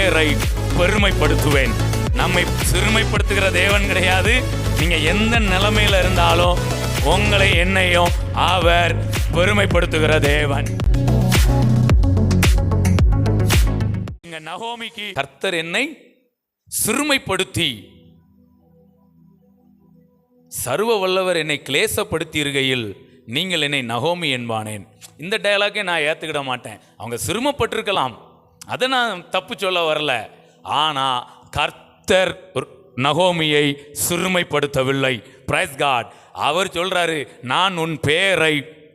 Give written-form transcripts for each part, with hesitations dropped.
பேரை பெருமைப்படுத்துவேன். நம்மை சிறுமைப்படுத்துகிற தேவன் கிடையாது. நீங்க எந்த நிலைமையில இருந்தாலும் உங்களை என்னையும் அவர் பெருமைப்படுத்துகிற தேவன். இங்க நகோமிக்கு கர்த்தர் என்னை சிறுமைப்படுத்தி சர்வ வல்லவர் என்னை கிளேசப்படுத்தி இருக்கையில் நீங்கள் என்னை நகோமி என்பானேன். இந்த டயலாக்கை நான் ஏற்றுக்கிட மாட்டேன். அவங்க சிறுமப்பட்டிருக்கலாம், அதை நான் தப்பு சொல்ல வரல. ஆனால் கர்த்தர் நகோமியை சிறுமைப்படுத்தவில்லை. Price God. அவர் சொல்றாரு, நான் உன் பேரை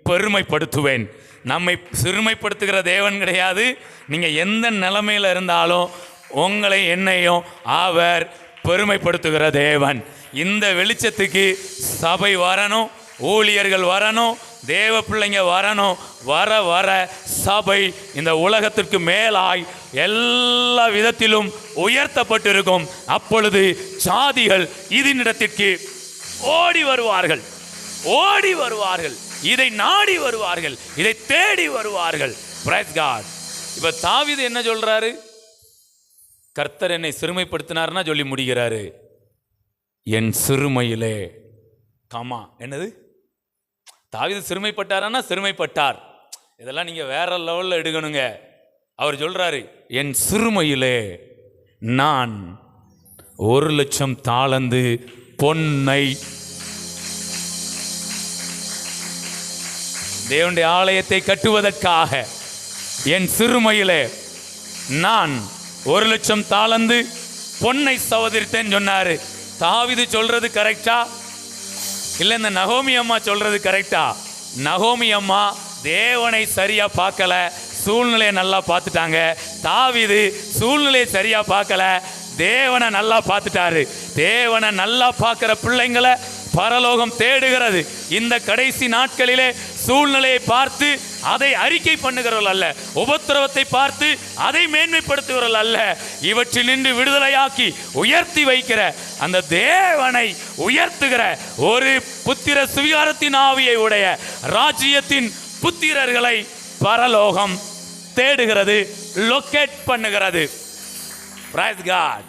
பெருமைப்படுத்துவேன். நம்மை சிறுமைப்படுத்துகிற தேவன் கிடையாது. நீங்கள் எந்த நிலைமையில் இருந்தாலும் உங்களை என்னையும் அவர் பெருமைப்படுத்துகிற தேவன். இந்த வெளிச்சத்துக்கு சபை வரணும், ஊழியர்கள் வரணும், தேவ பிள்ளைங்க வரணும். வர வர சபை இந்த உலகத்திற்கு மேலாய் எல்லா விதத்திலும் உயர்த்தப்பட்டிருக்கும். அப்பொழுது சாதிகள் இதனிடத்திற்கு ஓடி வருவார்கள், ஓடி வருவார்கள், இதை நாடி வருவார்கள், இதை தேடி வருவார்கள். Praise God. இப்ப தாவீது என்ன சொல்றாரு? கர்த்தர் என்னை சிறுமைப்படுத்தினார்னா சொல்லி முடிகிறாரு, என் சிறுமையிலே. கமா என்னது? தாவீது சிறுமைப்பட்டாரானா சிறுமைப்பட்டார். இதெல்லாம் நீங்க வேற லெவல்ல எடுக்கணுங்க. அவர் சொல்றாரு, என் சிறுமையிலே நான் 1,00,000 தாலந்து பொன்னை தேவனுடைய ஆலயத்தை கட்டுவதற்காக என் சிறுமையிலே நான் 1,00,000 தாலந்து பொன்னை சவதரித்தேன்னு சொன்னாரு. தாவீது சொல்றது கரெக்டா இல்ல இந்த நகோமி அம்மா சொல்றது கரெக்டா? நகோமி அம்மா தேவனை சரியா பார்க்கல, சூழ்நிலையை நல்லா பார்த்துட்டாங்க. தாவீது சூழ்நிலையை சரியா பார்க்கல, தேவனை நல்லா பார்த்துட்டாரு. தேவனை நல்லா பார்க்கிற பிள்ளைங்களை பரலோகம் தேடுகிறது. இந்த கடைசி நாட்களிலே சூழ்நிலையை பார்த்து அதை அறிக்கை பண்ணுகிறவர்கள் அல்ல, உபத்திரவத்தை பார்த்து அதை மேன்மைப்படுத்துகிறவர்கள் அல்ல, இவற்றில் நின்று விடுதலையாக்கி உயர்த்தி வைக்கிற அந்த தேவனை உயர்த்துகிற ஒரு புத்திர சுவிகாரத்தின் ஆவியை உடைய ராஜ்யத்தின் புத்திரர்களை பரலோகம் தேடுகிறது, லொக்கேட் பண்ணுகிறது. Praise God.